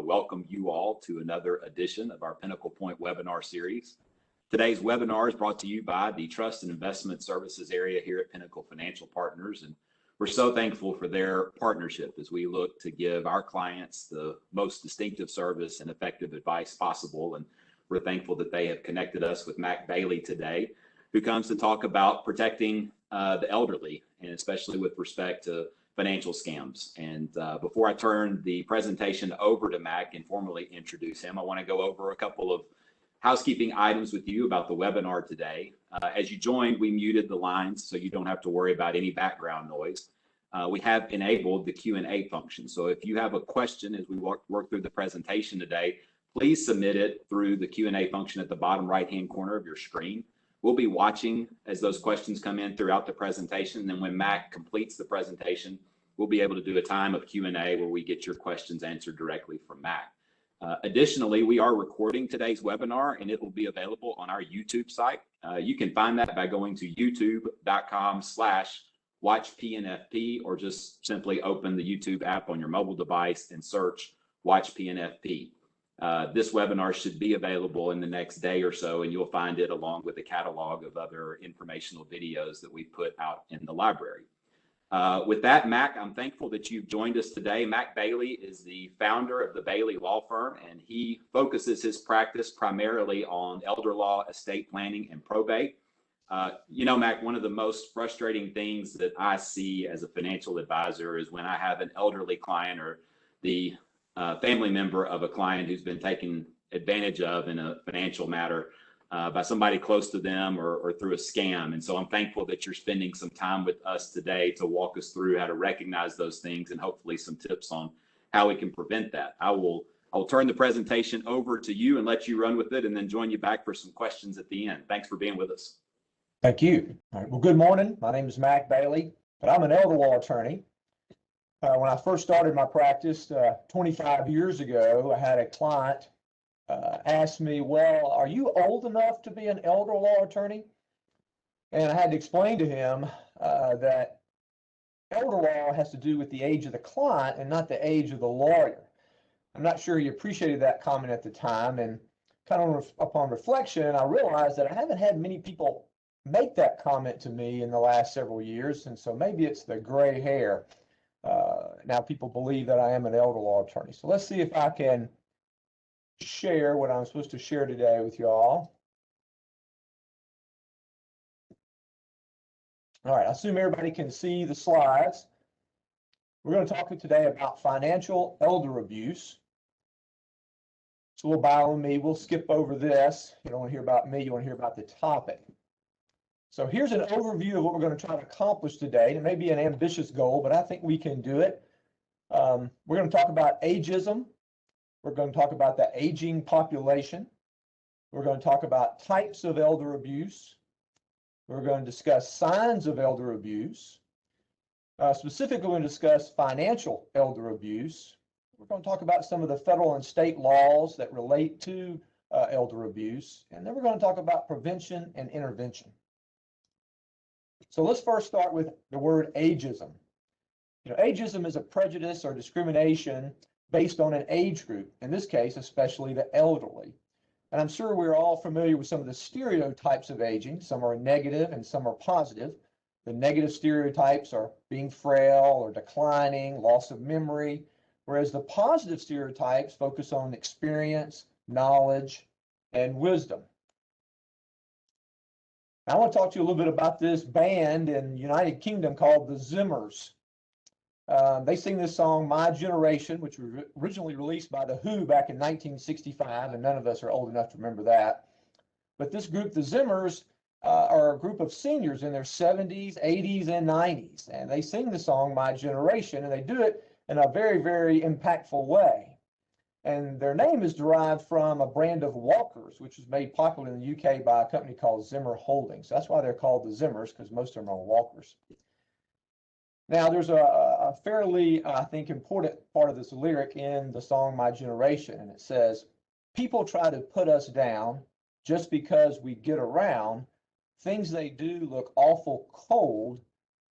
welcome you all to another edition of our Pinnacle Point webinar series. Today's webinar is brought to you by the Trust and Investment Services area here at Pinnacle Financial Partners, and we're so thankful for their partnership as we look to give our clients the most distinctive service and effective advice possible. And we're thankful that they have connected us with Mac Bailey today, who comes to talk about protecting the elderly, and especially with respect to financial scams. And before I turn the presentation over to Mac and formally introduce him, I want to go over a couple of housekeeping items with you about the webinar today. As you joined, we muted the lines so you don't have to worry about any background noise. We have enabled the Q&A function. So if you have a question as we work through the presentation today, please submit it through the Q&A function at the bottom right-hand corner of your screen. We'll be watching as those questions come in throughout the presentation. And then when Mac completes the presentation, we'll be able to do a time of Q&A where we get your questions answered directly from Mac. Additionally, we are recording today's webinar and it will be available on our YouTube site. You can find that by going to youtube.com/watchpnfp, or just simply open the YouTube app on your mobile device and search Watch PNFP. This webinar should be available in the next day or so, and you'll find it along with a catalog of other informational videos that we put out in the library. With that, Mac, I'm thankful that you've joined us today. Mac Bailey is the founder of the Bailey Law Firm, and he focuses his practice primarily on elder law, estate planning, and probate. You know, Mac, one of the most frustrating things that I see as a financial advisor is when I have an elderly client or the family member of a client who's been taken advantage of in a financial matter by somebody close to them or through a scam. And so I'm thankful that you're spending some time with us today to walk us through how to recognize those things and hopefully some tips on how we can prevent that. I'll turn the presentation over to you and let you run with it, and then join you back for some questions at the end. Thanks for being with us. Thank you. All right. Well, good morning. My name is Mac Bailey, but I'm an elder law attorney. When I first started my practice 25 years ago, I had a client ask me, well, are you old enough to be an elder law attorney? And I had to explain to him that elder law has to do with the age of the client and not the age of the lawyer. I'm not sure he appreciated that comment at the time, and kind of upon reflection, I realized that I haven't had many people make that comment to me in the last several years, and so maybe it's the gray hair. Now people believe that I am an elder law attorney. So let's see if I can share what I'm supposed to share today with y'all. All right, I assume everybody can see the slides. We're going to talk today about financial elder abuse. So we'll bow on me. We'll skip over this. You don't want to hear about me. You want to hear about the topic. So here's an overview of what we're going to try to accomplish today. It may be an ambitious goal, but I think we can do it. We're going to talk about ageism. We're going to talk about the aging population. We're going to talk about types of elder abuse. We're going to discuss signs of elder abuse. Specifically, we're going to discuss financial elder abuse. We're going to talk about some of the federal and state laws that relate to elder abuse. And then we're going to talk about prevention and intervention. So let's first start with the word ageism. You know, ageism is a prejudice or discrimination based on an age group, in this case, especially the elderly. And I'm sure we're all familiar with some of the stereotypes of aging. Some are negative and some are positive. The negative stereotypes are being frail or declining, loss of memory, whereas the positive stereotypes focus on experience, knowledge, and wisdom. Now, I want to talk to you a little bit about this band in the United Kingdom called the Zimmers. They sing this song, My Generation, which was originally released by The Who back in 1965, and none of us are old enough to remember that. But this group, the Zimmers, are a group of seniors in their 70s, 80s, and 90s, and they sing the song, My Generation, and they do it in a very, very impactful way. And their name is derived from a brand of walkers, which was made popular in the UK by a company called Zimmer Holdings. That's why they're called the Zimmers, because most of them are walkers. Now, there's a fairly, I think, important part of this lyric in the song My Generation, and it says, people try to put us down just because we get around. Things they do look awful cold.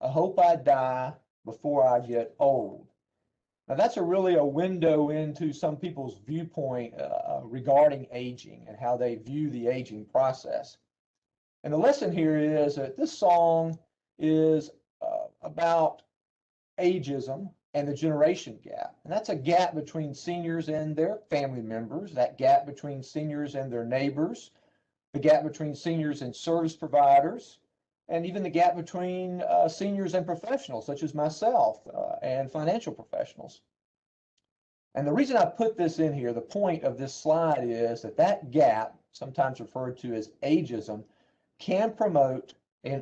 I hope I die before I get old. Now that's really a window into some people's viewpoint regarding aging and how they view the aging process. And the lesson here is that this song is about ageism and the generation gap. And that's a gap between seniors and their family members, that gap between seniors and their neighbors, the gap between seniors and service providers, and even the gap between seniors and professionals such as myself and financial professionals. And the reason I put this in here, the point of this slide is that that gap, sometimes referred to as ageism, can promote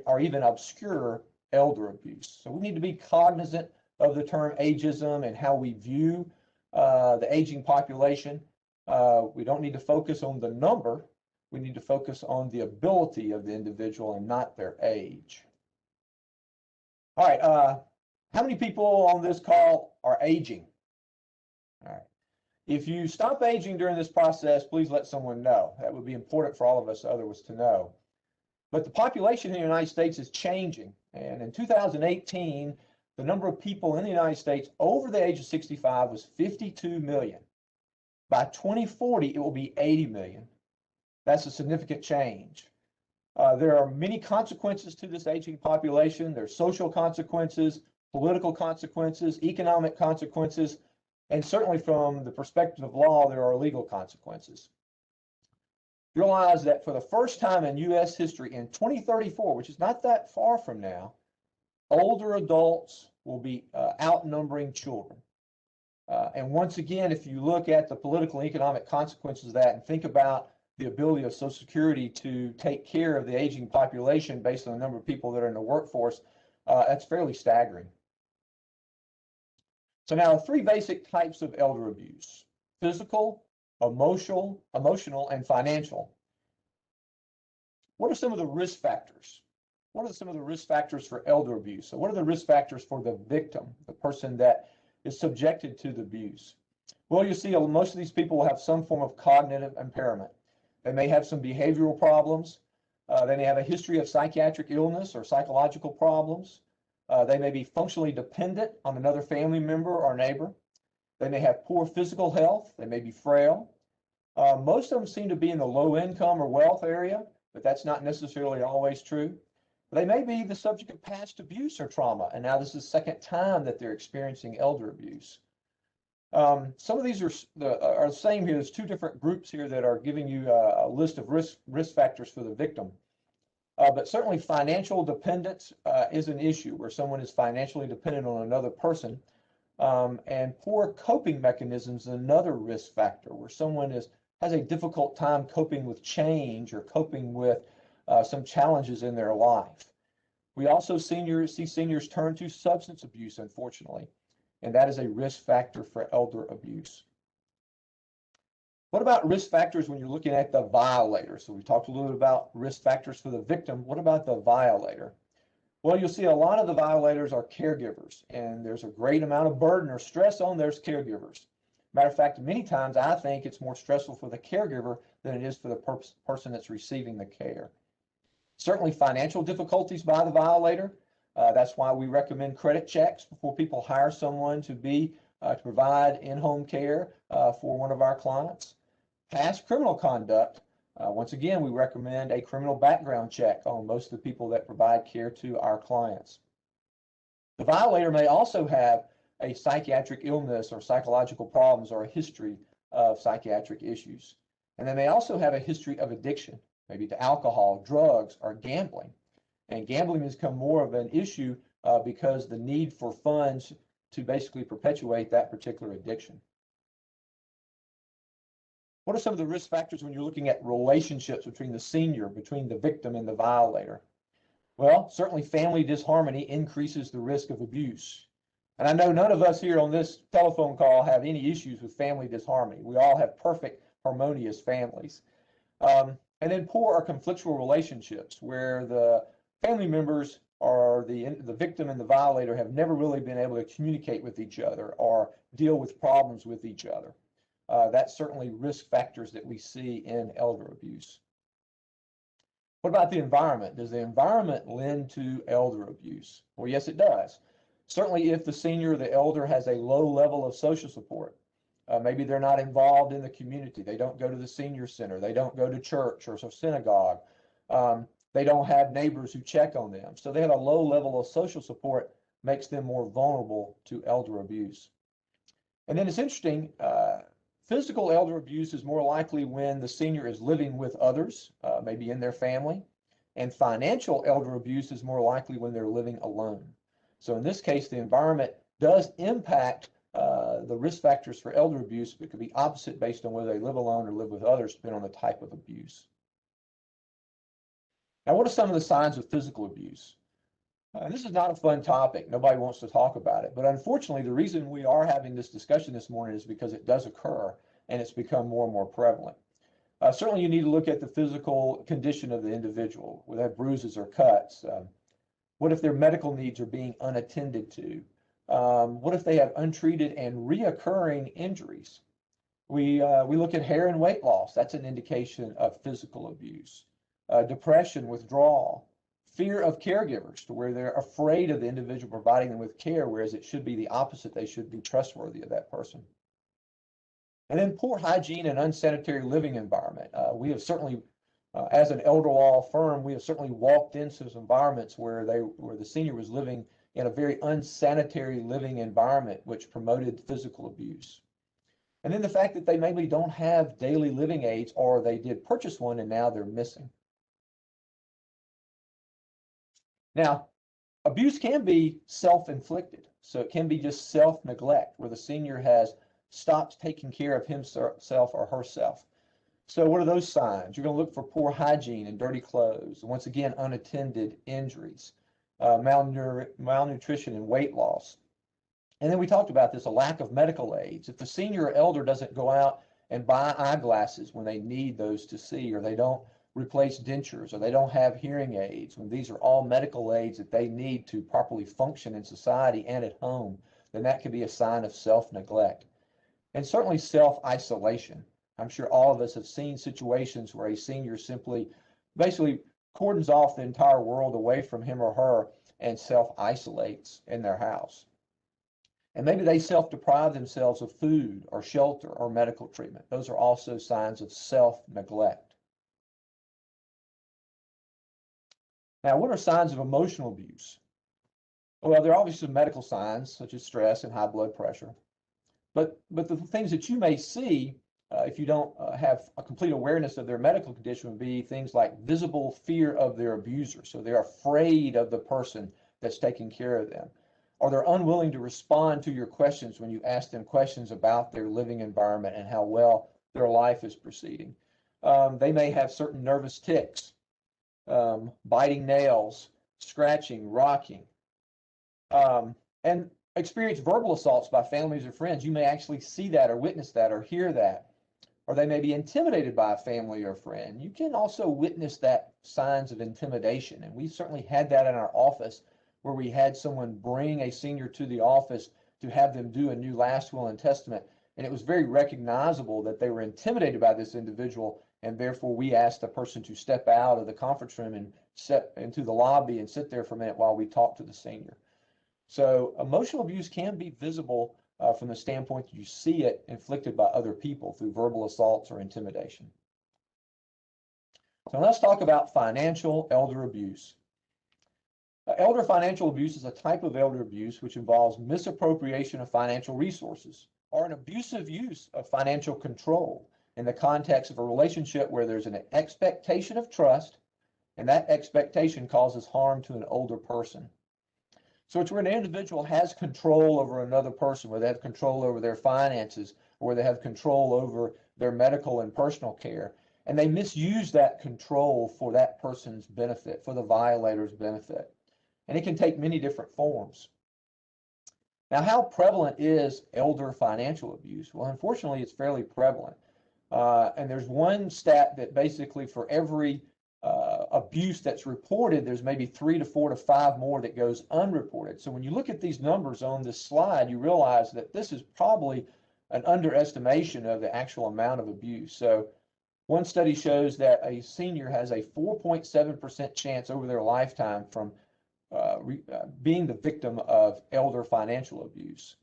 or even obscure elder abuse. So we need to be cognizant of the term ageism and how we view the aging population. We don't need to focus on the number. We need to focus on the ability of the individual and not their age. All right, how many people on this call are aging? All right. If you stop aging during this process, please let someone know. That would be important for all of us others to know. But the population in the United States is changing. And in 2018, the number of people in the United States over the age of 65 was 52 million. By 2040, it will be 80 million. That's a significant change. There are many consequences to this aging population. There's social consequences, political consequences, economic consequences, and certainly from the perspective of law, there are legal consequences. Realize that for the first time in U.S. history in 2034, which is not that far from now, older adults will be outnumbering children. And once again, if you look at the political and economic consequences of that and think about the ability of Social Security to take care of the aging population based on the number of people that are in the workforce, that's fairly staggering. So now, three basic types of elder abuse: physical, emotional, and financial. What are some of the risk factors? What are some of the risk factors for elder abuse? So what are the risk factors for the victim, the person that is subjected to the abuse? Well, you see, most of these people will have some form of cognitive impairment. They may have some behavioral problems. They may have a history of psychiatric illness or psychological problems. They may be functionally dependent on another family member or neighbor. They may have poor physical health. They may be frail. Most of them seem to be in the low income or wealth area, but that's not necessarily always true. They may be the subject of past abuse or trauma, and now this is the second time that they're experiencing elder abuse. Some of these are the same here. There's two different groups here that are giving you a list of risk factors for the victim. But certainly financial dependence is an issue where someone is financially dependent on another person. And poor coping mechanisms is another risk factor where someone has a difficult time coping with change or coping with some challenges in their life. We also see seniors turn to substance abuse, unfortunately, and that is a risk factor for elder abuse. What about risk factors when you're looking at the violator? So we talked a little bit about risk factors for the victim. What about the violator? Well, you'll see a lot of the violators are caregivers, and there's a great amount of burden or stress on those caregivers. Matter of fact, many times I think it's more stressful for the caregiver than it is for the person that's receiving the care. Certainly financial difficulties by the violator. That's why we recommend credit checks before people hire someone to provide in-home care for one of our clients. Past criminal conduct. Once again, we recommend a criminal background check on most of the people that provide care to our clients. The violator may also have a psychiatric illness or psychological problems or a history of psychiatric issues. And they may also have a history of addiction, maybe to alcohol, drugs, or gambling. And gambling has become more of an issue because the need for funds to basically perpetuate that particular addiction. What are some of the risk factors when you're looking at relationships between the senior, between the victim and the violator? Well, certainly family disharmony increases the risk of abuse. And I know none of us here on this telephone call have any issues with family disharmony. We all have perfect, harmonious families. And then poor or conflictual relationships where the family members or the victim and the violator have never really been able to communicate with each other or deal with problems with each other. That's certainly risk factors that we see in elder abuse. What about the environment? Does the environment lend to elder abuse? Well, yes, it does. Certainly if the senior or the elder has a low level of social support, maybe they're not involved in the community. They don't go to the senior center. They don't go to church or synagogue. They don't have neighbors who check on them. So they have a low level of social support, makes them more vulnerable to elder abuse. And then it's interesting, physical elder abuse is more likely when the senior is living with others, maybe in their family. And financial elder abuse is more likely when they're living alone. So in this case, the environment does impact the risk factors for elder abuse, but it could be opposite based on whether they live alone or live with others, depending on the type of abuse. Now, what are some of the signs of physical abuse? This is not a fun topic. Nobody wants to talk about it. But unfortunately, the reason we are having this discussion this morning is because it does occur and it's become more and more prevalent. Certainly, you need to look at the physical condition of the individual, whether they have bruises or cuts. What if their medical needs are being unattended to? What if they have untreated and reoccurring injuries? We look at hair and weight loss. That's an indication of physical abuse. Depression, withdrawal, fear of caregivers, to where they're afraid of the individual providing them with care, whereas it should be the opposite. They should be trustworthy of that person. And then poor hygiene and unsanitary living environment. We have certainly, as an elder law firm, we have certainly walked into some environments where the senior was living in a very unsanitary living environment, which promoted physical abuse. And then the fact that they maybe don't have daily living aids, or they did purchase one and now they're missing. Now, abuse can be self-inflicted. So it can be just self-neglect, where the senior has stopped taking care of himself or herself. So what are those signs? You're going to look for poor hygiene and dirty clothes. And once again, unattended injuries, malnutrition and weight loss. And then we talked about this, a lack of medical aids. If the senior or elder doesn't go out and buy eyeglasses when they need those to see, or they don't replace dentures, or they don't have hearing aids, when these are all medical aids that they need to properly function in society and at home, then that could be a sign of self-neglect. And certainly self-isolation. I'm sure all of us have seen situations where a senior simply basically cordons off the entire world away from him or her and self-isolates in their house. And maybe they self-deprive themselves of food or shelter or medical treatment. Those are also signs of self-neglect. Now, what are signs of emotional abuse? Well, there are obviously medical signs such as stress and high blood pressure. But the things that you may see if you don't have a complete awareness of their medical condition would be things like visible fear of their abuser. So they're afraid of the person that's taking care of them. Or they're unwilling to respond to your questions when you ask them questions about their living environment and how well their life is proceeding. They may have certain nervous tics, biting nails, scratching, rocking, and experience verbal assaults by families or friends. You may actually see that or witness that or hear that. Or they may be intimidated by a family or friend. You can also witness that signs of intimidation. And we certainly had that in our office, where we had someone bring a senior to the office to have them do a new last will and testament. And it was very recognizable that they were intimidated by this individual. And therefore, we asked the person to step out of the conference room and step into the lobby and sit there for a minute while we talked to the senior. So emotional abuse can be visible from the standpoint that you see it inflicted by other people through verbal assaults or intimidation. So let's talk about financial elder abuse. Elder financial abuse is a type of elder abuse which involves misappropriation of financial resources or an abusive use of financial control in the context of a relationship where there's an expectation of trust, and that expectation causes harm to an older person. So it's where an individual has control over another person, where they have control over their finances, or where they have control over their medical and personal care, and they misuse that control for that person's benefit, for the violator's benefit. And it can take many different forms. Now, how prevalent is elder financial abuse? Well, unfortunately, it's fairly prevalent. And there's one stat that basically for every abuse that's reported, there's maybe 3 to 4 to 5 more that goes unreported. So when you look at these numbers on this slide, you realize that this is probably an underestimation of the actual amount of abuse. So one study shows that a senior has a 4.7% chance over their lifetime from being the victim of elder financial abuse.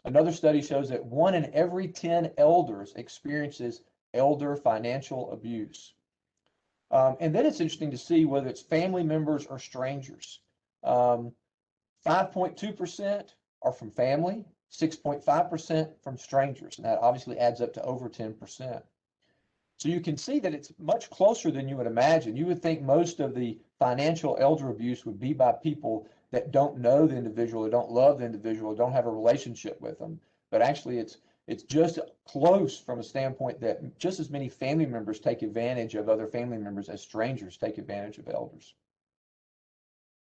Another study shows that 1 in every 10 elders experiences elder financial abuse. And then it's interesting to see whether it's family members or strangers. 5.2% are from family, 6.5% from strangers, and that obviously adds up to over 10%. So you can see that it's much closer than you would imagine. You would think most of the financial elder abuse would be by people that don't know the individual, or don't love the individual, or don't have a relationship with them. But actually it's just close from a standpoint that just as many family members take advantage of other family members as strangers take advantage of elders.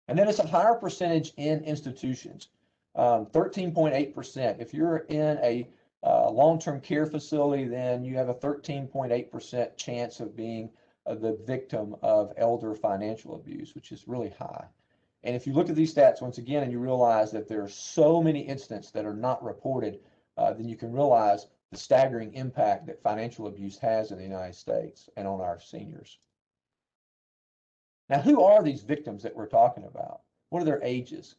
And then it's a higher percentage in institutions, 13.8%. If you're in a long-term care facility, then you have a 13.8% chance of being the victim of elder financial abuse, which is really high. And if you look at these stats once again and you realize that there are so many incidents that are not reported, then you can realize the staggering impact that financial abuse has in the United States and on our seniors. Now, who are these victims that we're talking about? What are their ages?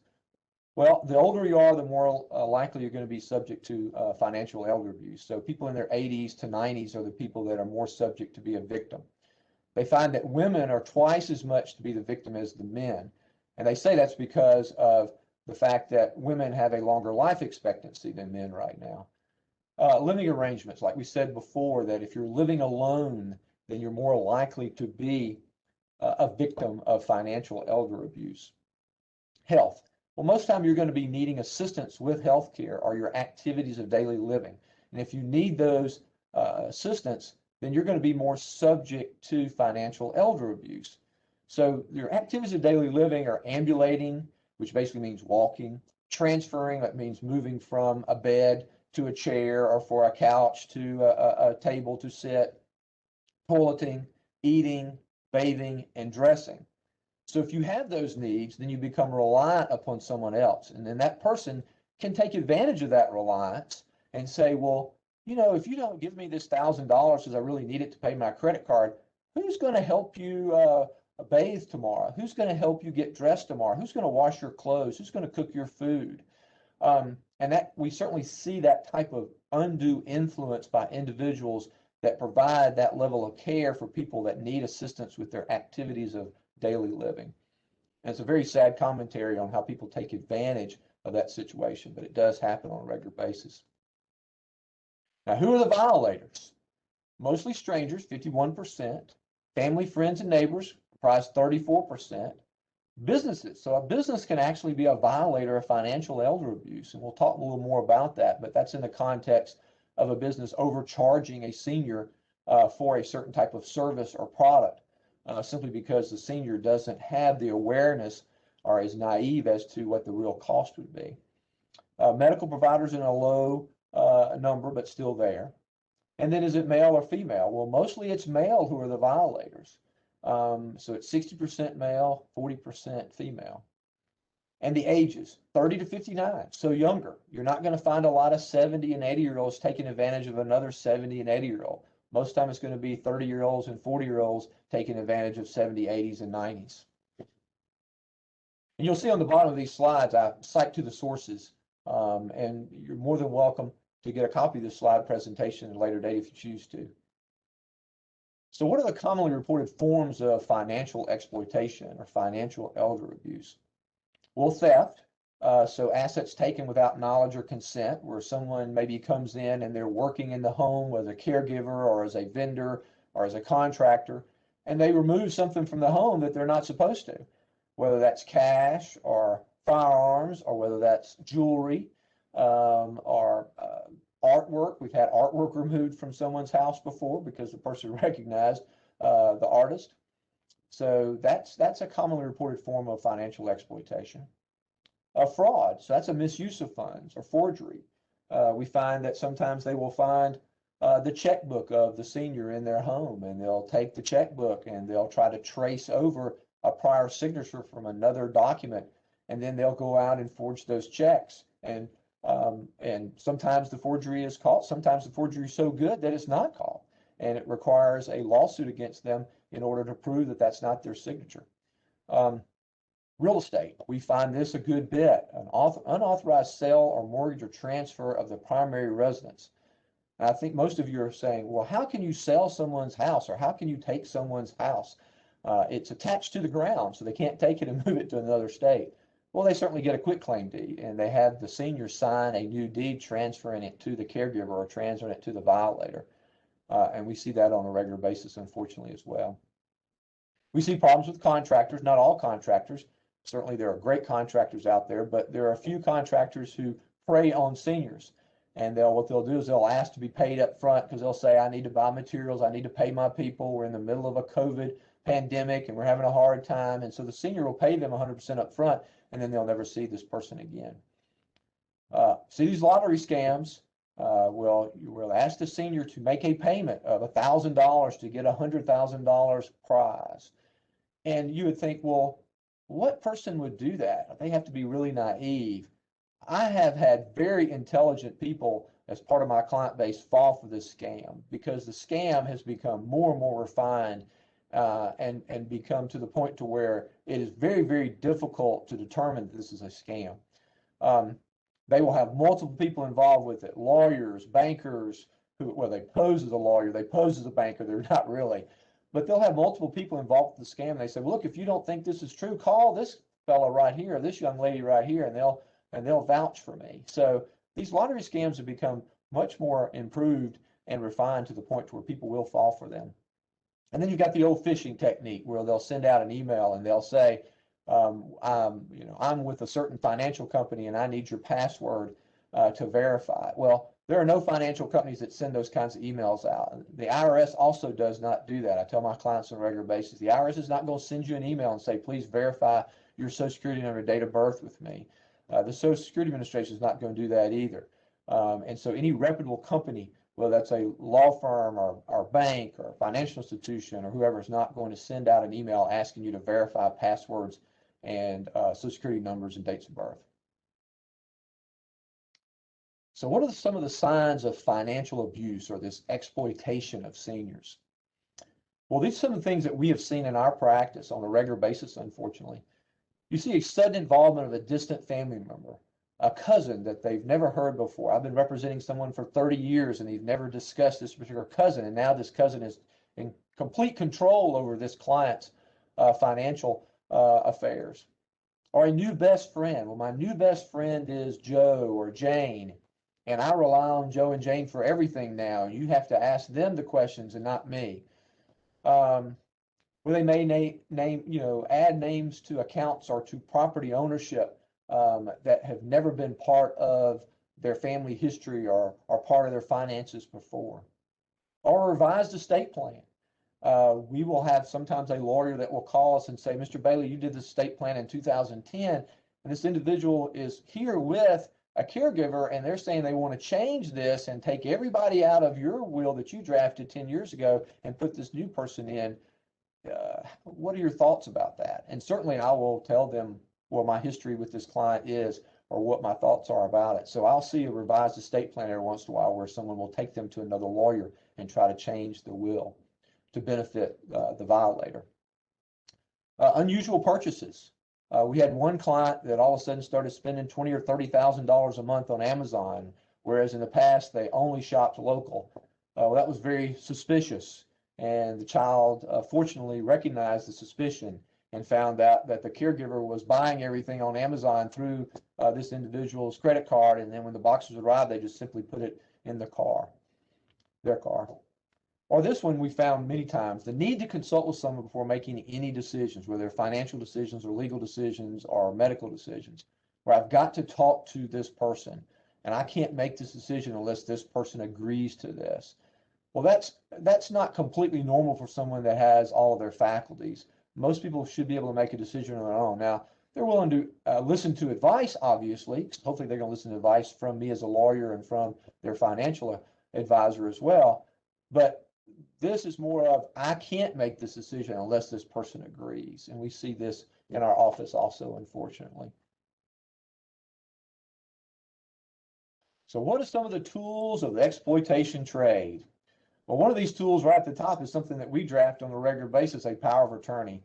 Well, the older you are, the more likely you're going to be subject to financial elder abuse. So people in their 80s to 90s are the people that are more subject to be a victim. They find that women are twice as much to be the victim as the men. And they say that's because of the fact that women have a longer life expectancy than men right now. Living arrangements, like we said before, that if you're living alone, then you're more likely to be a victim of financial elder abuse. Health. Well, most of the time you're going to be needing assistance with health care or your activities of daily living. And if you need those assistance, then you're going to be more subject to financial elder abuse. So your activities of daily living are ambulating, which basically means walking, transferring, that means moving from a bed to a chair or for a couch to a table to sit, toileting, eating, bathing, and dressing. So if you have those needs, then you become reliant upon someone else. And then that person can take advantage of that reliance and say, well, you know, if you don't give me this $1,000 because I really need it to pay my credit card, who's going to help you bathe tomorrow? Who's going to help you get dressed tomorrow? Who's going to wash your clothes? Who's going to cook your food? And that we certainly see that type of undue influence by individuals that provide that level of care for people that need assistance with their activities of daily living. And it's a very sad commentary on how people take advantage of that situation, but it does happen on a regular basis. Now, who are the violators? Mostly strangers, 51%. Family, friends, and neighbors comprise 34%. Businesses. So a business can actually be a violator of financial elder abuse, and we'll talk a little more about that, but that's in the context of a business overcharging a senior for a certain type of service or product, simply because the senior doesn't have the awareness or is naive as to what the real cost would be. Medical providers in a low number, but still there. And then is it male or female? Well, mostly it's male who are the violators. So it's 60% male, 40% female. And the ages, 30 to 59, so younger. You're not going to find a lot of 70 and 80-year-olds taking advantage of another 70 and 80-year-old. Most of the time it's going to be 30-year-olds and 40-year-olds taking advantage of 70, 80s, and 90s. And you'll see on the bottom of these slides, I cite to the sources, and you're more than welcome to get a copy of this slide presentation at a later date if you choose to. So what are the commonly reported forms of financial exploitation or financial elder abuse? Well, theft. So assets taken without knowledge or consent, where someone maybe comes in and they're working in the home as a caregiver or as a vendor or as a contractor, and they remove something from the home that they're not supposed to, whether that's cash or firearms or whether that's jewelry or artwork. We've had artwork removed from someone's house before because the person recognized the artist. So that's a commonly reported form of financial exploitation. Fraud, so that's a misuse of funds or forgery. We find that sometimes they will find the checkbook of the senior in their home, and they'll take the checkbook and they'll try to trace over a prior signature from another document, and then they'll go out and forge those checks. And sometimes the forgery is caught. Sometimes the forgery is so good that it's not caught, and it requires a lawsuit against them in order to prove that that's not their signature. Real estate, we find this a good bit. An unauthorized sale or mortgage or transfer of the primary residence. And I think most of you are saying, well, how can you sell someone's house, or how can you take someone's house? It's attached to the ground, so they can't take it and move it to another state. Well, they certainly get a quitclaim deed, and they have the senior sign a new deed transferring it to the caregiver or transferring it to the violator. And we see that on a regular basis, unfortunately, as well. We see problems with contractors, not all contractors. Certainly there are great contractors out there, but there are a few contractors who prey on seniors. And what they'll do is they'll ask to be paid up front, because they'll say, I need to buy materials, I need to pay my people. We're in the middle of a COVID pandemic and we're having a hard time. And so the senior will pay them 100% up front, and then they'll never see this person again. See these lottery scams. We'll ask the senior to make a payment of $1,000 to get $100,000 prize. And you would think, well, what person would do that? They have to be really naive. I have had very intelligent people as part of my client base fall for this scam, because the scam has become more and more refined and become to the point to where it is very, very difficult to determine that this is a scam. They will have multiple people involved with it, lawyers, bankers, well, they pose as a lawyer, they pose as a banker, they're not really. But they'll have multiple people involved with the scam. They say, well, look, if you don't think this is true, call this fellow right here, this young lady right here, and they'll vouch for me. So these lottery scams have become much more improved and refined to the point to where people will fall for them. And then you've got the old phishing technique, where they'll send out an email and they'll say, I'm with a certain financial company and I need your password to verify. Well, there are no financial companies that send those kinds of emails out. The IRS also does not do that. I tell my clients on a regular basis, the IRS is not going to send you an email and say, please verify your Social Security number and date of birth with me. The Social Security Administration is not going to do that either. And so any reputable company, whether that's a law firm or bank or financial institution or whoever, is not going to send out an email asking you to verify passwords and Social Security numbers and dates of birth. So what are some of the signs of financial abuse or this exploitation of seniors? Well, these are some of the things that we have seen in our practice on a regular basis, unfortunately. You see a sudden involvement of a distant family member, a cousin that they've never heard before. I've been representing someone for 30 years and they've never discussed this particular cousin, and now this cousin is in complete control over this client's financial affairs. Or a new best friend. Well, my new best friend is Joe or Jane, and I rely on Joe and Jane for everything now. You have to ask them the questions and not me. Where they may add names to accounts or to property ownership that have never been part of their family history or part of their finances before. Or a revised estate plan. We will have sometimes a lawyer that will call us and say, Mr. Bailey, you did the estate plan in 2010, and this individual is here with a caregiver, and they're saying they want to change this and take everybody out of your will that you drafted 10 years ago and put this new person in. What are your thoughts about that? And certainly I will tell them what my history with this client is or what my thoughts are about it. So I'll see a revised estate plan every once in a while where someone will take them to another lawyer and try to change the will to benefit the violator. Unusual purchases. We had one client that all of a sudden started spending $20,000 or $30,000 a month on Amazon, whereas in the past they only shopped local. Well, that was very suspicious, and the child fortunately recognized the suspicion and found out that the caregiver was buying everything on Amazon through this individual's credit card, and then when the boxes arrived, they just simply put it in their car. Or this one we found many times, the need to consult with someone before making any decisions, whether they're financial decisions or legal decisions or medical decisions, where I've got to talk to this person and I can't make this decision unless this person agrees to this. Well, that's not completely normal for someone that has all of their faculties. Most people should be able to make a decision on their own. Now, they're willing to listen to advice, obviously. Hopefully they're going to listen to advice from me as a lawyer and from their financial advisor as well. But this is more of, I can't make this decision unless this person agrees. And we see this in our office also, unfortunately. So what are some of the tools of the exploitation trade? Well, one of these tools right at the top is something that we draft on a regular basis, a power of attorney.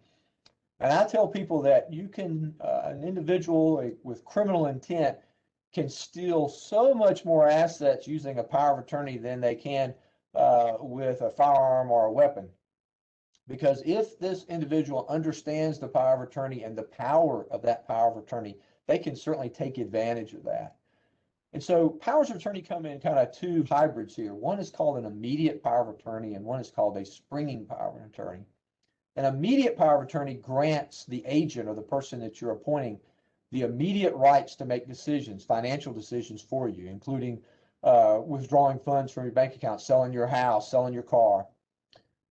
And I tell people that you can, an individual with criminal intent can steal so much more assets using a power of attorney than they can with a firearm or a weapon. Because if this individual understands the power of attorney and the power of that power of attorney, they can certainly take advantage of that. And so powers of attorney come in kind of two hybrids here. One is called an immediate power of attorney, and one is called a springing power of attorney. An immediate power of attorney grants the agent or the person that you're appointing the immediate rights to make decisions, financial decisions for you, including withdrawing funds from your bank account, selling your house, selling your car.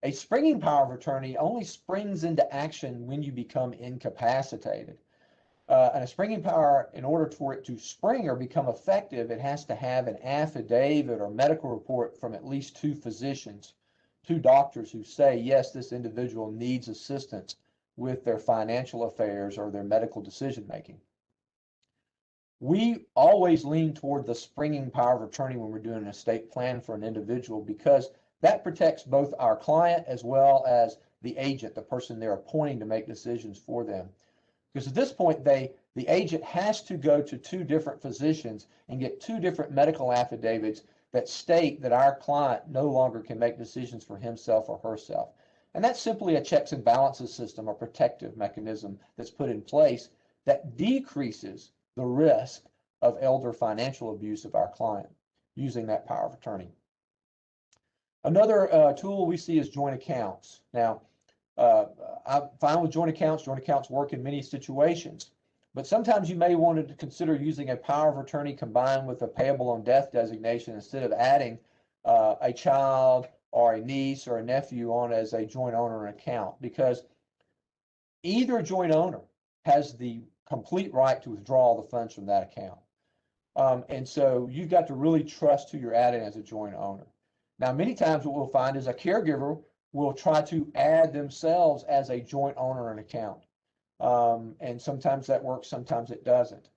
A springing power of attorney only springs into action when you become incapacitated. And a springing power, in order for it to spring or become effective, it has to have an affidavit or medical report from at least two physicians, two doctors who say, yes, this individual needs assistance with their financial affairs or their medical decision making. We always lean toward the springing power of attorney when we're doing an estate plan for an individual, because that protects both our client as well as the agent, the person they're appointing to make decisions for them. Because at this point, the agent has to go to two different physicians and get two different medical affidavits that state that our client no longer can make decisions for himself or herself. And that's simply a checks and balances system, a protective mechanism that's put in place that decreases the risk of elder financial abuse of our client using that power of attorney. Another tool we see is joint accounts. Now, I'm fine with joint accounts. Joint accounts work in many situations, but sometimes you may want to consider using a power of attorney combined with a payable on death designation instead of adding a child or a niece or a nephew on as a joint owner account, because either joint owner has the complete right to withdraw the funds from that account. And so you've got to really trust who you're adding as a joint owner. Now, many times what we'll find is a caregiver will try to add themselves as a joint owner an account. And sometimes that works, sometimes it doesn't.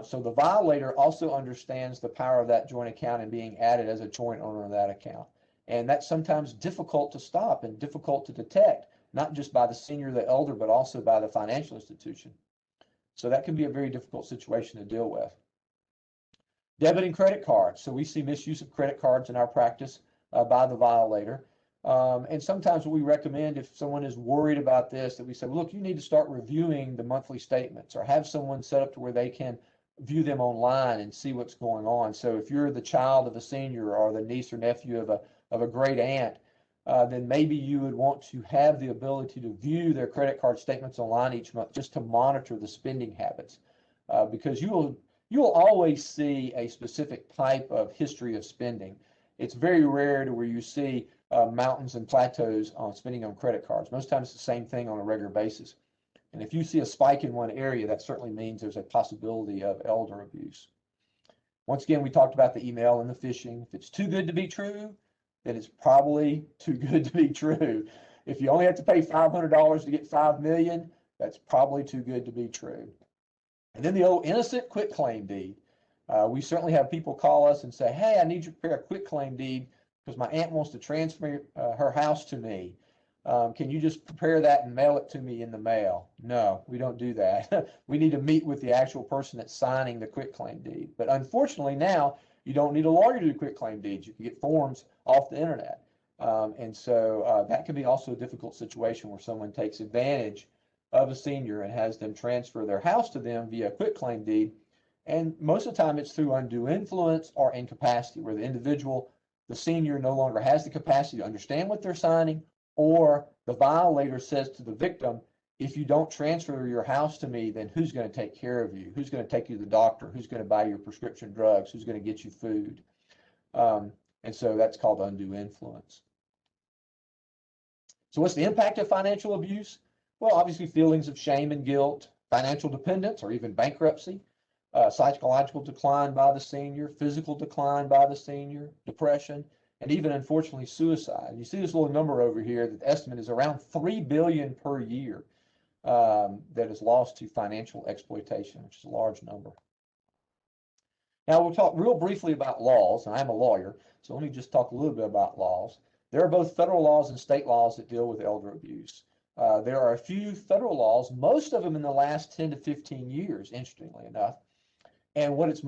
So the violator also understands the power of that joint account and being added as a joint owner of that account. And that's sometimes difficult to stop and difficult to detect, not just by the senior or the elder, but also by the financial institution. So that can be a very difficult situation to deal with. Debit and credit cards. So we see misuse of credit cards in our practice by the violator. And sometimes what we recommend, if someone is worried about this, that we say, well, look, you need to start reviewing the monthly statements, or have someone set up to where they can view them online and see what's going on. So if you're the child of a senior or the niece or nephew of a great aunt, then maybe you would want to have the ability to view their credit card statements online each month, just to monitor the spending habits, because you will always see a specific type of history of spending. It's very rare to where you see mountains and plateaus on spending on credit cards. Most times it's the same thing on a regular basis. And if you see a spike in one area, that certainly means there's a possibility of elder abuse. Once again, we talked about the email and the phishing. If it's too good to be true, then it's probably too good to be true. If you only have to pay $500 to get $5 million, that's probably too good to be true. And then the old innocent quitclaim deed. We certainly have people call us and say, hey, I need you to prepare a quitclaim deed because my aunt wants to transfer her house to me. Can you just prepare that and mail it to me in the mail? No, we don't do that. We need to meet with the actual person that's signing the quitclaim deed. But unfortunately now, you don't need a lawyer to do quitclaim deeds. You can get forms off the internet. And so that can be also a difficult situation where someone takes advantage of a senior and has them transfer their house to them via quitclaim deed. And most of the time it's through undue influence or incapacity, where the individual, the senior, no longer has the capacity to understand what they're signing, or the violator says to the victim, if you don't transfer your house to me, then who's going to take care of you? Who's going to take you to the doctor? Who's going to buy your prescription drugs? Who's going to get you food? And so that's called undue influence. So what's the impact of financial abuse? Well, obviously feelings of shame and guilt, financial dependence, or even bankruptcy, psychological decline by the senior, physical decline by the senior, depression, and even, unfortunately, suicide. You see this little number over here that the estimate is around $3 billion per year that is lost to financial exploitation, which is a large number. Now, we'll talk real briefly about laws, and I'm a lawyer, so let me just talk a little bit about laws. There are both federal laws and state laws that deal with elder abuse. There are a few federal laws, most of them in the last 10 to 15 years, interestingly enough. And what it's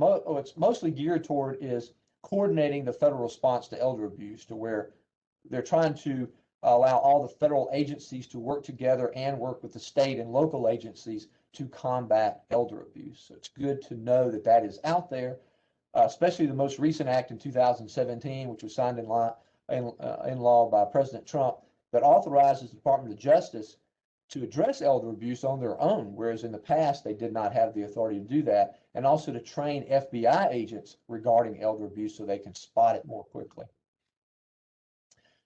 mostly geared toward is coordinating the federal response to elder abuse, to where they're trying to allow all the federal agencies to work together and work with the state and local agencies to combat elder abuse. So it's good to know that that is out there, especially the most recent act in 2017, which was signed in law by President Trump, that authorizes the Department of Justice to address elder abuse on their own, whereas in the past they did not have the authority to do that, and also to train FBI agents regarding elder abuse so they can spot it more quickly.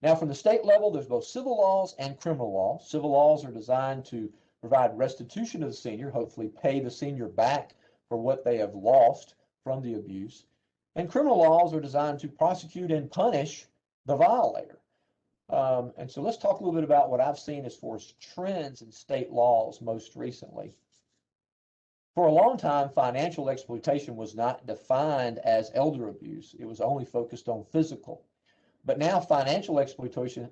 Now, from the state level, there's both civil laws and criminal laws. Civil laws are designed to provide restitution to the senior, hopefully pay the senior back for what they have lost from the abuse. And criminal laws are designed to prosecute and punish the violator. And so let's talk a little bit about what I've seen as far as trends in state laws most recently. For a long time, financial exploitation was not defined as elder abuse. It was only focused on physical. But now financial exploitation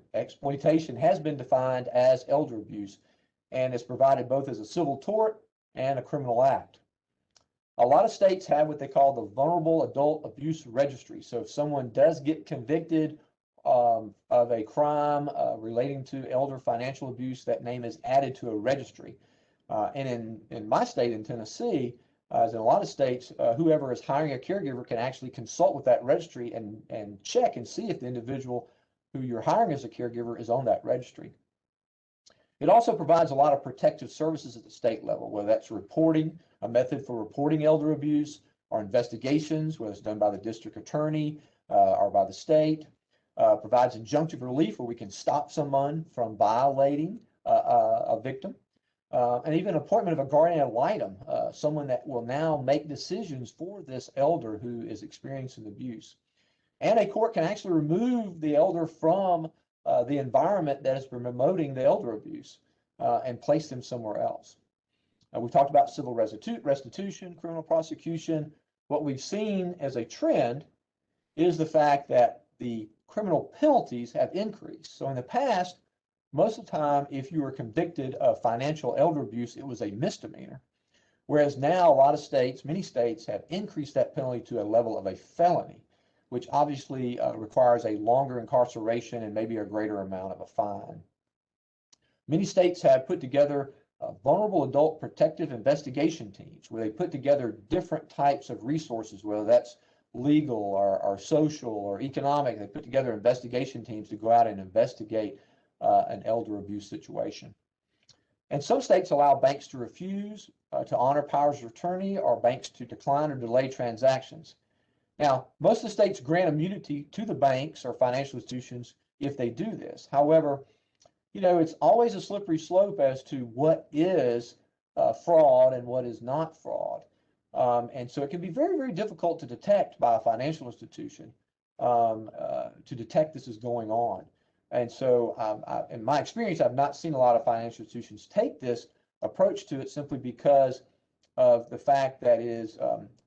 has been defined as elder abuse, and is provided both as a civil tort and a criminal act. A lot of states have what they call the Vulnerable Adult Abuse Registry. So if someone does get convicted of a crime relating to elder financial abuse, that name is added to a registry. And in my state, in Tennessee, as in a lot of states, whoever is hiring a caregiver can actually consult with that registry and check and see if the individual who you're hiring as a caregiver is on that registry. It also provides a lot of protective services at the state level, whether that's reporting, a method for reporting elder abuse, or investigations, whether it's done by the district attorney or by the state. Provides injunctive relief where we can stop someone from violating a victim. And even appointment of a guardian ad litem, someone that will now make decisions for this elder who is experiencing abuse. And a court can actually remove the elder from the environment that is promoting the elder abuse and place them somewhere else. We've talked about civil restitution, criminal prosecution. What we've seen as a trend is the fact that the criminal penalties have increased. So in the past, most of the time, if you were convicted of financial elder abuse, it was a misdemeanor. Whereas now a lot of states, many states, have increased that penalty to a level of a felony, which obviously requires a longer incarceration and maybe a greater amount of a fine. Many states have put together vulnerable adult protective investigation teams, where they put together different types of resources, whether that's legal or social or economic. They put together investigation teams to go out and investigate an elder abuse situation. And some states allow banks to refuse to honor powers of attorney, or banks to decline or delay transactions. Now, most of the states grant immunity to the banks or financial institutions if they do this. However, you know, it's always a slippery slope as to what is fraud and what is not fraud. And so it can be very, very difficult to detect by a financial institution to detect this is going on. And so in my experience, I've not seen a lot of financial institutions take this approach to it, simply because of the fact that it is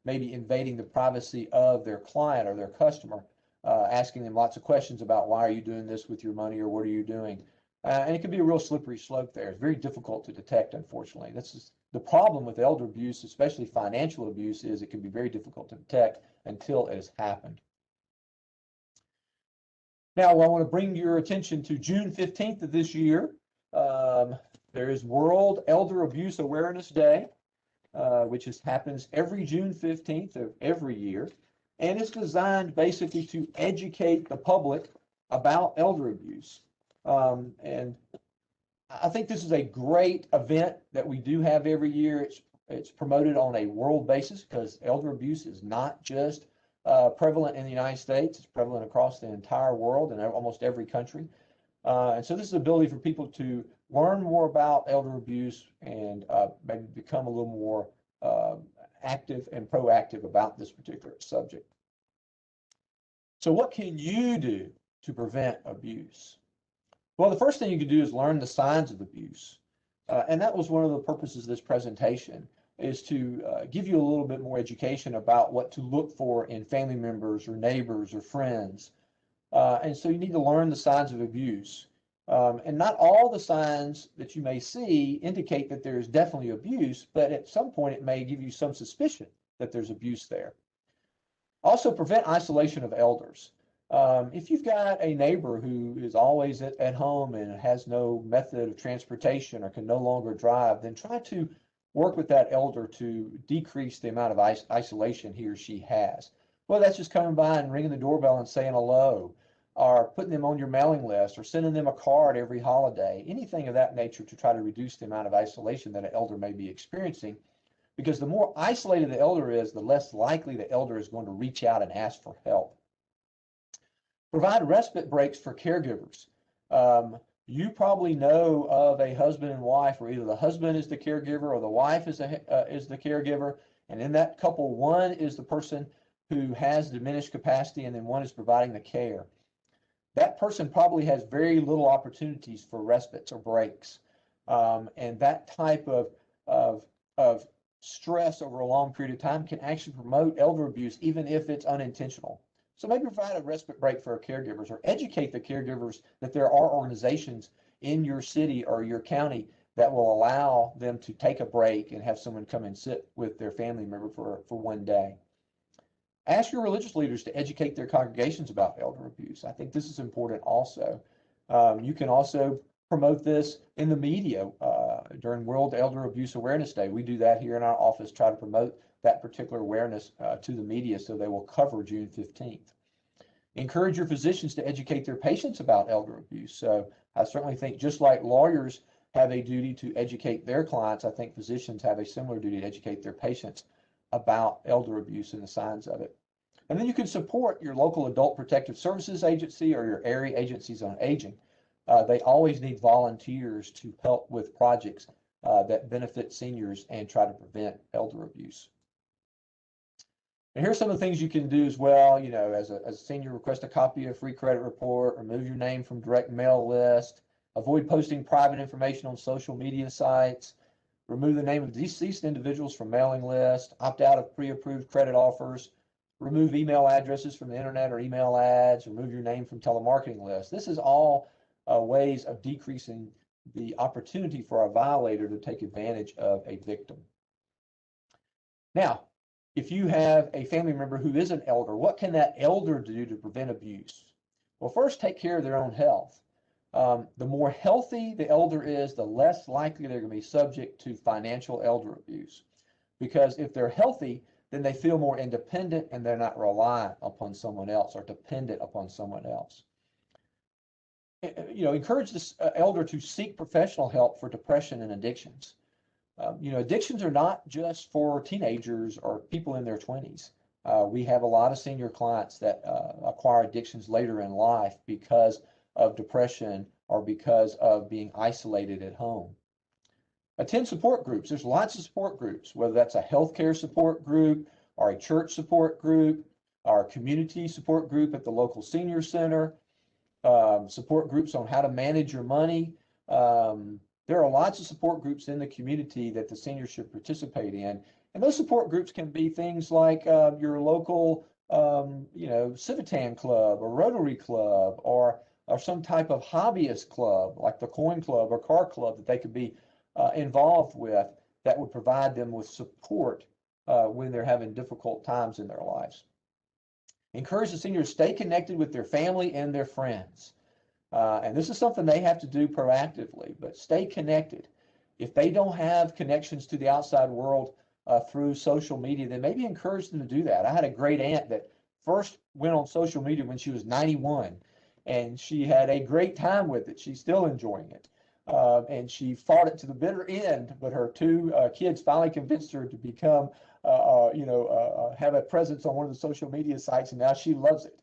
maybe invading the privacy of their client or their customer, asking them lots of questions about why are you doing this with your money, or what are you doing? And it can be a real slippery slope there. It's very difficult to detect, unfortunately. This is the problem with elder abuse, especially financial abuse, is it can be very difficult to detect until it has happened. Now, I want to bring your attention to June 15th of this year. There is World Elder Abuse Awareness Day, which happens every June 15th of every year. And it's designed basically to educate the public about elder abuse. And I think this is a great event that we do have every year. It's promoted on a world basis, because elder abuse is not just prevalent in the United States. It's prevalent across the entire world and almost every country. And so this is the ability for people to learn more about elder abuse and maybe become a little more active and proactive about this particular subject. So what can you do to prevent abuse? Well, the first thing you can do is learn the signs of abuse. And that was one of the purposes of this presentation, is to give you a little bit more education about what to look for in family members or neighbors or friends. And so you need to learn the signs of abuse. And not all the signs that you may see indicate that there's definitely abuse, but at some point it may give you some suspicion that there's abuse there. Also, prevent isolation of elders. If you've got a neighbor who is always at home and has no method of transportation or can no longer drive, then try to work with that elder to decrease the amount of isolation he or she has. Well, that's just coming by and ringing the doorbell and saying hello, or putting them on your mailing list, or sending them a card every holiday, anything of that nature to try to reduce the amount of isolation that an elder may be experiencing. Because the more isolated the elder is, the less likely the elder is going to reach out and ask for help. Provide respite breaks for caregivers. You probably know of a husband and wife where either the husband is the caregiver or the wife is the caregiver. And in that couple, one is the person who has diminished capacity and then one is providing the care. That person probably has very little opportunities for respites or breaks. And that type of stress over a long period of time can actually promote elder abuse, even if it's unintentional. So maybe provide a respite break for our caregivers, or educate the caregivers that there are organizations in your city or your county that will allow them to take a break and have someone come and sit with their family member for one day. Ask your religious leaders to educate their congregations about elder abuse. I think this is important also. You can also promote this in the media during World Elder Abuse Awareness Day. We do that here in our office, try to promote that particular awareness to the media so they will cover June 15th. Encourage your physicians to educate their patients about elder abuse. So I certainly think just like lawyers have a duty to educate their clients, I think physicians have a similar duty to educate their patients about elder abuse and the signs of it. And then you can support your local adult protective services agency or your area agencies on aging. They always need volunteers to help with projects that benefit seniors and try to prevent elder abuse. And here's some of the things you can do as well. You know, as a senior, request a copy of free credit report, remove your name from direct mail list, avoid posting private information on social media sites, remove the name of deceased individuals from mailing lists, opt out of pre-approved credit offers, remove email addresses from the internet or email ads, remove your name from telemarketing lists. This is all ways of decreasing the opportunity for a violator to take advantage of a victim. Now, if you have a family member who is an elder, what can that elder do to prevent abuse? Well, first, take care of their own health. The more healthy the elder is, the less likely they're going to be subject to financial elder abuse. Because if they're healthy, then they feel more independent and they're not reliant upon someone else or dependent upon someone else. You know, encourage this elder to seek professional help for depression and addictions. You know, addictions are not just for teenagers or people in their 20s. We have a lot of senior clients that acquire addictions later in life because of depression or because of being isolated at home. Attend support groups. There's lots of support groups, whether that's a healthcare support group or a church support group or a community support group at the local senior center, support groups on how to manage your money. There are lots of support groups in the community that the seniors should participate in. And those support groups can be things like your local, you know, Civitan Club or Rotary Club or some type of hobbyist club like the Coin Club or Car Club that they could be involved with that would provide them with support when they're having difficult times in their lives. Encourage the seniors to stay connected with their family and their friends. And this is something they have to do proactively, but stay connected. If they don't have connections to the outside world through social media, then maybe encourage them to do that. I had a great aunt that first went on social media when she was 91, and she had a great time with it. She's still enjoying it. And she fought it to the bitter end, but her two kids finally convinced her to become, have a presence on one of the social media sites, and now she loves it.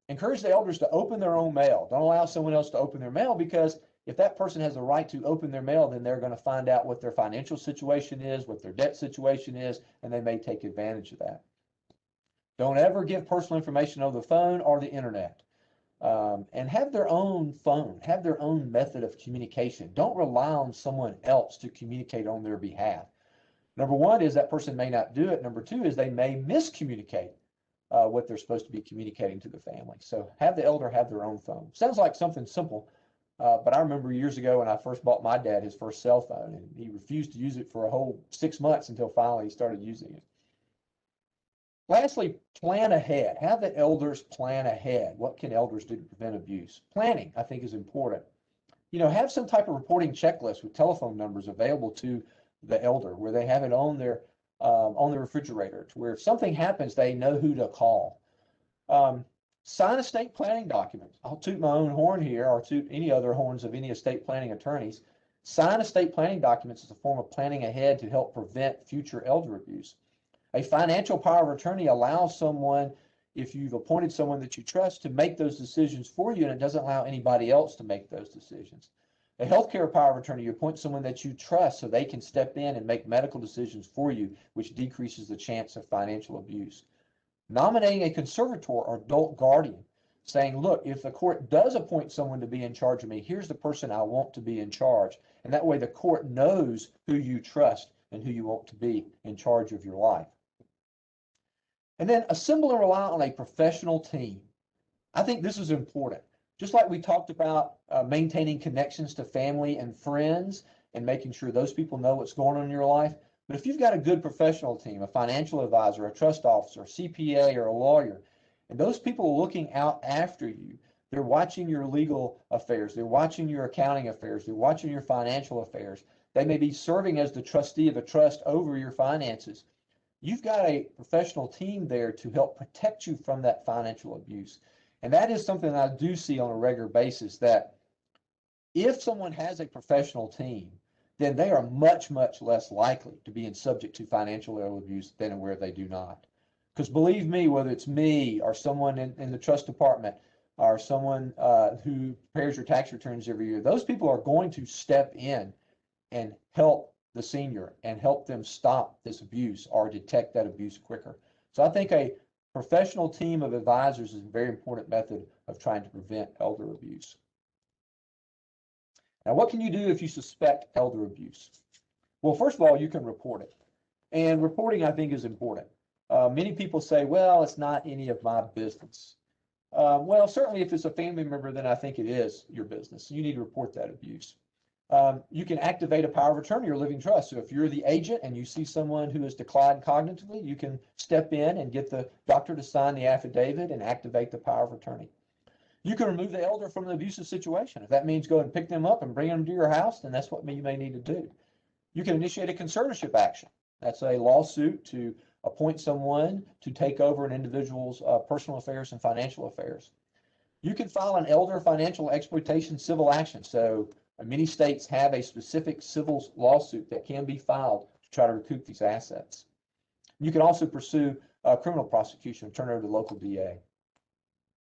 Encourage the elders to open their own mail. Don't allow someone else to open their mail, because if that person has the right to open their mail, then they're going to find out what their financial situation is, what their debt situation is, and they may take advantage of that. Don't ever give personal information over the phone or the internet. And have their own phone, have their own method of communication. Don't rely on someone else to communicate on their behalf. Number one is that person may not do it. Number two is they may miscommunicate what they're supposed to be communicating to the family. So have the elder have their own phone. Sounds like something simple, But I remember years ago when I first bought my dad his first cell phone, and he refused to use it for a whole 6 months until finally he started using it. Lastly, plan ahead. Have the elders plan ahead. What can elders do to prevent abuse? Planning, I think, is important. Have some type of reporting checklist with telephone numbers available to the elder, where they have it on their refrigerator, to where if something happens, they know who to call. Sign estate planning documents. I'll toot my own horn here, or toot any other horns of any estate planning attorneys. Sign estate planning documents as a form of planning ahead to help prevent future elder abuse. A financial power of attorney allows someone, if you've appointed someone that you trust, to make those decisions for you, and it doesn't allow anybody else to make those decisions. A healthcare power of attorney, you appoint someone that you trust so they can step in and make medical decisions for you, which decreases the chance of financial abuse. Nominating a conservator or adult guardian, saying, look, if the court does appoint someone to be in charge of me, here's the person I want to be in charge. And that way the court knows who you trust and who you want to be in charge of your life. And then assemble and rely on a professional team. I think this is important. Just like we talked about maintaining connections to family and friends and making sure those people know what's going on in your life. But if you've got a good professional team, a financial advisor, a trust officer, CPA, or a lawyer, and those people are looking out after you, they're watching your legal affairs, they're watching your accounting affairs, they're watching your financial affairs. They may be serving as the trustee of a trust over your finances. You've got a professional team there to help protect you from that financial abuse. And that is something that I do see on a regular basis, that if someone has a professional team, then they are much, much less likely to be subject to financial abuse than where they do not. Because believe me, whether it's me or someone in the trust department or someone who prepares your tax returns every year, those people are going to step in and help the senior and help them stop this abuse or detect that abuse quicker. So I think a professional team of advisors is a very important method of trying to prevent elder abuse. Now, what can you do if you suspect elder abuse? Well, first of all, you can report it. And reporting, I think, is important. Many people say, well, it's not any of my business. Well, certainly if it's a family member, then I think it is your business. You need to report that abuse. You can activate a power of attorney or living trust. So if you're the agent and you see someone who has declined cognitively, you can step in and get the doctor to sign the affidavit and activate the power of attorney. You can remove the elder from the abusive situation. If that means go and pick them up and bring them to your house, then that's what you may need to do. You can initiate a conservatorship action. That's a lawsuit to appoint someone to take over an individual's personal affairs and financial affairs. You can file an elder financial exploitation civil action. So many states have a specific civil lawsuit that can be filed to try to recoup these assets. You can also pursue criminal prosecution and turn it over to the local DA.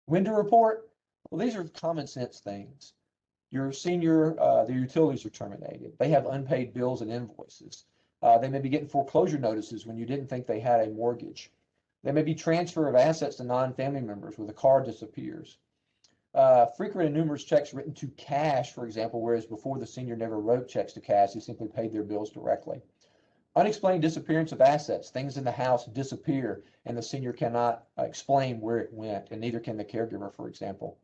When to report? Well, these are common sense things. Your senior, their utilities are terminated. They have unpaid bills and invoices. They may be getting foreclosure notices when you didn't think they had a mortgage. There may be transfer of assets to non-family members where the car disappears. Frequent and numerous checks written to cash, for example, whereas before the senior never wrote checks to cash, he simply paid their bills directly. Unexplained disappearance of assets, things in the house disappear and the senior cannot explain where it went, and neither can the caregiver, for example.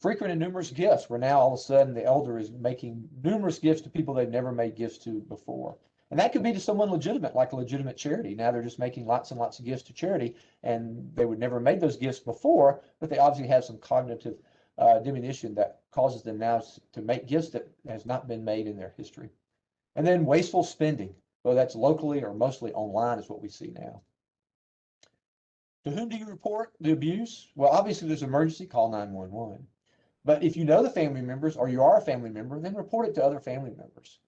Frequent and numerous gifts, where now all of a sudden the elder is making numerous gifts to people they've never made gifts to before. And that could be to someone legitimate, like a legitimate charity. Now they're just making lots and lots of gifts to charity, and they would never have made those gifts before, but they obviously have some cognitive diminution that causes them now to make gifts that has not been made in their history. And then wasteful spending, whether that's locally or mostly online, is what we see now. To whom do you report the abuse? Well, obviously there's an emergency, call 911. But if you know the family members or you are a family member, then report it to other family members.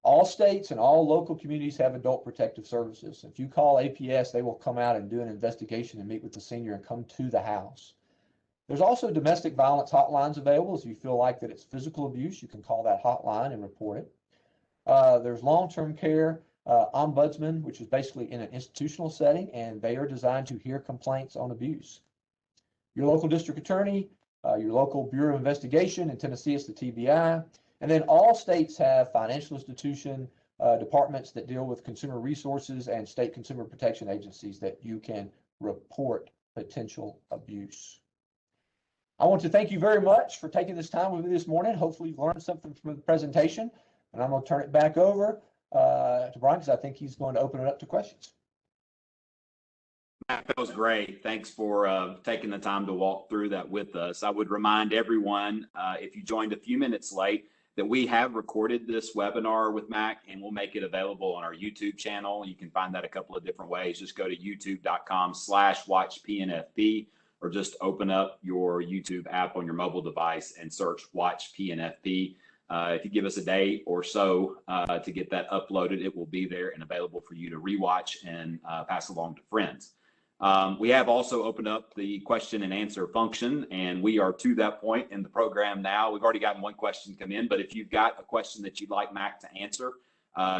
All states and all local communities have adult protective services. If you call APS, they will come out and do an investigation and meet with the senior and come to the house. There's also domestic violence hotlines available. If you feel like that it's physical abuse, you can call that hotline and report it. There's long-term care ombudsman, which is basically in an institutional setting, and they are designed to hear complaints on abuse. Your local district attorney, your local Bureau of Investigation, in Tennessee it's the TBI, and then all states have financial institution departments that deal with consumer resources and state consumer protection agencies that you can report potential abuse. I want to thank you very much for taking this time with me this morning. Hopefully you've learned something from the presentation, and I'm going to turn it back over to Brian because I think he's going to open it up to questions. Matt, that was great. Thanks for taking the time to walk through that with us. I would remind everyone, if you joined a few minutes late, that we have recorded this webinar with Mac, and we'll make it available on our YouTube channel. You can find that a couple of different ways. Just go to youtube.com/watchpnfp, or just open up your YouTube app on your mobile device and search Watch PNFP. If you give us a day or so to get that uploaded, it will be there and available for you to rewatch and pass along to friends. We have also opened up the question and answer function, and we are to that point in the program now. We've already gotten one question come in, but if you've got a question that you'd like Mac to answer,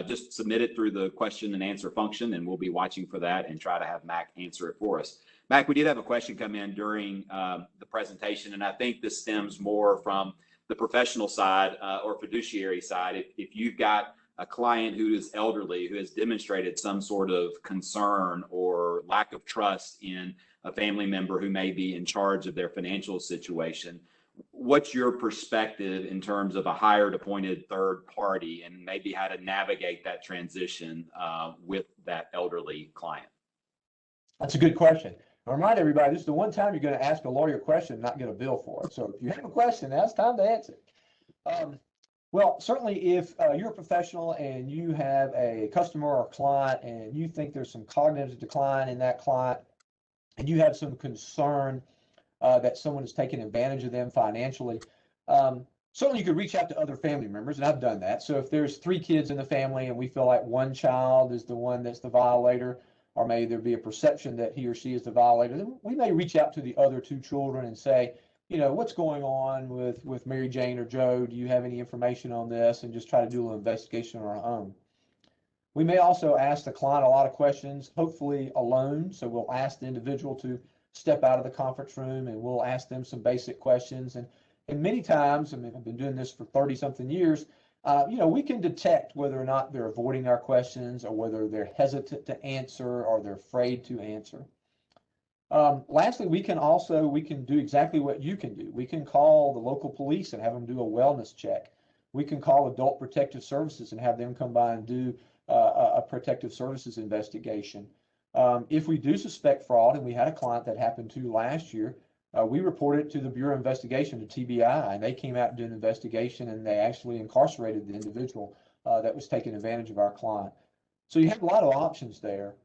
just submit it through the question and answer function, and we'll be watching for that and try to have Mac answer it for us. Mac, we did have a question come in during the presentation, and I think this stems more from the professional side or fiduciary side. If you've got a client who is elderly, who has demonstrated some sort of concern or lack of trust in a family member who may be in charge of their financial situation, what's your perspective in terms of a hired appointed third party and maybe how to navigate that transition with that elderly client? That's a good question. I remind everybody, this is the one time you're going to ask a lawyer a question and not get a bill for it. So if you have a question, now it's time to answer it. Well, certainly if you're a professional and you have a customer or client and you think there's some cognitive decline in that client and you have some concern that someone is taking advantage of them financially, certainly you could reach out to other family members, and I've done that. So if there's 3 kids in the family and we feel like one child is the one that's the violator, or maybe there be a perception that he or she is the violator, then we may reach out to the other 2 children and say, you know, what's going on with Mary Jane or Joe? Do you have any information on this? And just try to do a little investigation on our own. We may also ask the client a lot of questions, hopefully alone. So we'll ask the individual to step out of the conference room and we'll ask them some basic questions. And many times, I mean, I've been doing this for 30-something years, you know, we can detect whether or not they're avoiding our questions or whether they're hesitant to answer or they're afraid to answer. Lastly, we can do exactly what you can do. We can call the local police and have them do a wellness check. We can call Adult Protective Services and have them come by and do a protective services investigation. If we do suspect fraud, and we had a client that happened to last year, we reported it to the Bureau of Investigation, to TBI, and they came out and did an investigation, and they actually incarcerated the individual that was taking advantage of our client. So you have a lot of options there.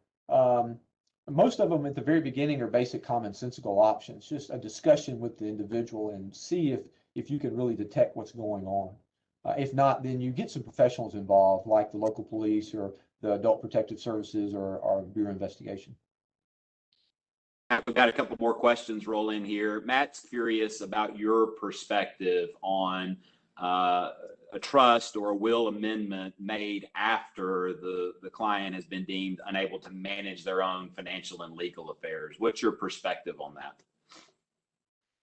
Most of them at the very beginning are basic commonsensical options, just a discussion with the individual and see if you can really detect what's going on. If not, then you get some professionals involved, like the local police or the Adult Protective Services or Bureau of Investigation. We've got a couple more questions roll in here. Matt's curious about your perspective on a trust or a will amendment made after the client has been deemed unable to manage their own financial and legal affairs. What's your perspective on that?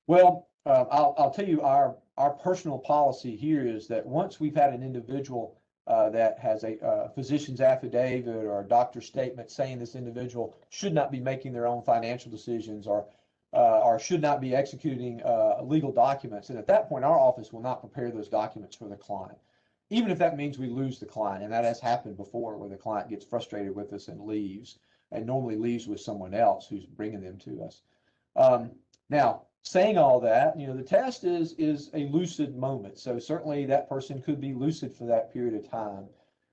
Well, I'll tell you our personal policy here is that once we've had an individual that has a physician's affidavit or a doctor's statement saying this individual should not be making their own financial decisions or should not be executing legal documents. And at that point, our office will not prepare those documents for the client, even if that means we lose the client. And that has happened before, where the client gets frustrated with us and leaves, and normally leaves with someone else who's bringing them to us. Now, saying all that, you know, the test is a lucid moment. So certainly that person could be lucid for that period of time.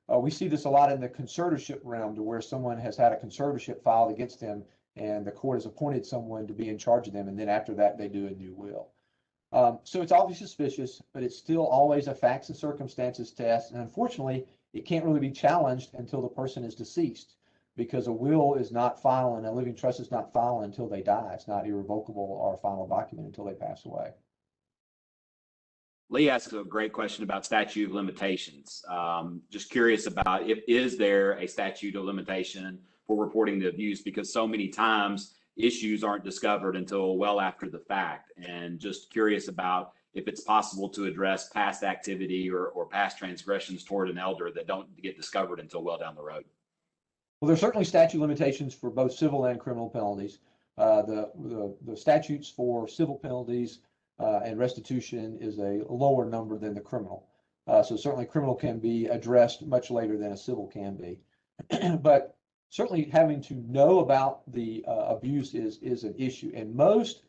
We see this a lot in the conservatorship realm, to where someone has had a conservatorship filed against them and the court has appointed someone to be in charge of them, and then after that they do a new will. So it's obviously suspicious, but it's still always a facts and circumstances test, and unfortunately it can't really be challenged until the person is deceased, because a will is not final and a living trust is not final until they die. It's not irrevocable or a final document until they pass away. Lee asks a great question about statute of limitations. Just curious about is there a statute of limitation for reporting the abuse, because so many times issues aren't discovered until well after the fact, and just curious about if it's possible to address past activity or past transgressions toward an elder that don't get discovered until well down the road. Well, there's certainly statute limitations for both civil and criminal penalties. The statutes for civil penalties and restitution is a lower number than the criminal. So certainly criminal can be addressed much later than a civil can be. But certainly having to know about the abuse is an issue. And most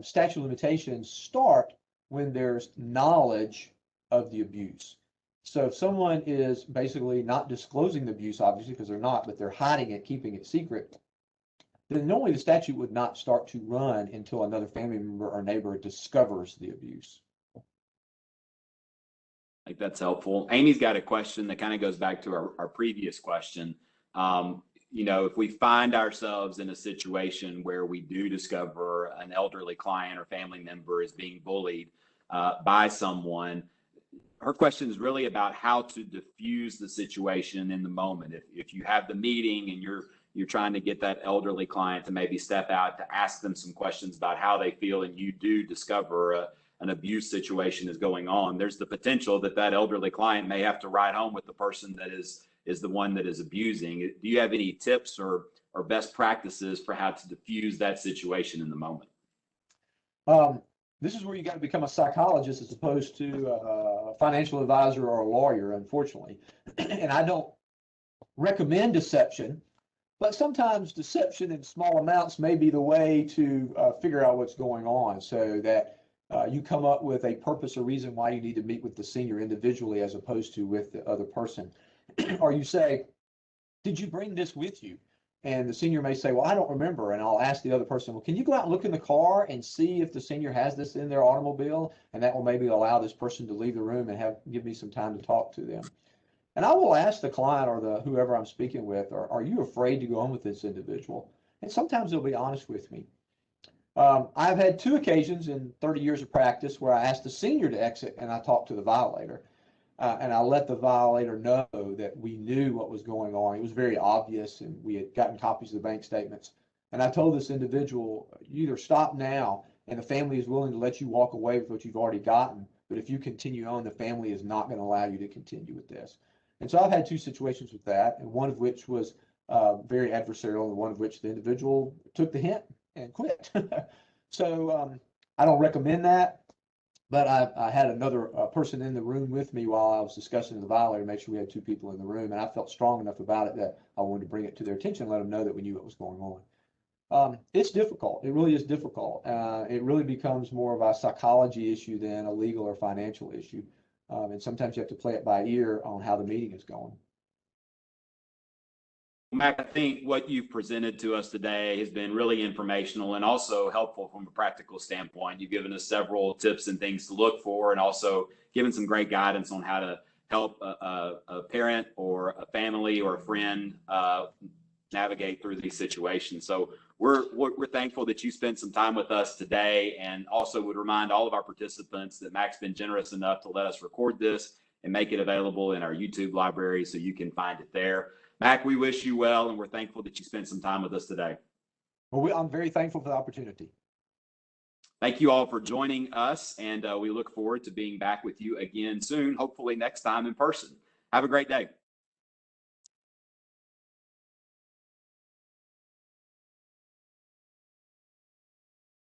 statute of limitations start when there's knowledge of the abuse. So if someone is basically not disclosing the abuse, obviously, because they're not, but they're hiding it, keeping it secret, then normally the statute would not start to run until another family member or neighbor discovers the abuse. I think that's helpful. Amy's got a question that kind of goes back to our previous question. You know, if we find ourselves in a situation where we do discover an elderly client or family member is being bullied by someone, her question is really about how to diffuse the situation in the moment. If you have the meeting and you're trying to get that elderly client to maybe step out to ask them some questions about how they feel, and you do discover an abuse situation is going on, there's the potential that that elderly client may have to ride home with the person that is the one that is abusing. Do you have any tips or best practices for how to diffuse that situation in the moment? This is where you got to become a psychologist as opposed to a financial advisor or a lawyer, unfortunately. And I don't recommend deception, but sometimes deception in small amounts may be the way to figure out what's going on, so that you come up with a purpose or reason why you need to meet with the senior individually as opposed to with the other person. Or you say, did you bring this with you? And the senior may say, well, I don't remember. And I'll ask the other person, well, can you go out and look in the car and see if the senior has this in their automobile? And that will maybe allow this person to leave the room and give me some time to talk to them. And I will ask the client or whoever I'm speaking with, are you afraid to go on with this individual? And sometimes they'll be honest with me. I've had 2 occasions in 30 years of practice where I asked the senior to exit and I talked to the violator. And I let the violator know that we knew what was going on. It was very obvious, and we had gotten copies of the bank statements. And I told this individual, you either stop now and the family is willing to let you walk away with what you've already gotten, but if you continue on, the family is not going to allow you to continue with this. And so I've had 2 situations with that, and one of which was very adversarial, and one of which the individual took the hint and quit. So I don't recommend that. But I had another person in the room with me while I was discussing the violator, make sure we had 2 people in the room, and I felt strong enough about it that I wanted to bring it to their attention and let them know that we knew what was going on. It's difficult. It really is difficult. It really becomes more of a psychology issue than a legal or financial issue. And sometimes you have to play it by ear on how the meeting is going. Mac, I think what you've presented to us today has been really informational and also helpful from a practical standpoint. You've given us several tips and things to look for, and also given some great guidance on how to help a parent or a family or a friend navigate through these situations. So we're thankful that you spent some time with us today, and also would remind all of our participants that Mac's been generous enough to let us record this and make it available in our YouTube library so you can find it there. Mac, we wish you well, and we're thankful that you spent some time with us today. Well, I'm very thankful for the opportunity. Thank you all for joining us, and we look forward to being back with you again soon, hopefully next time in person. Have a great day.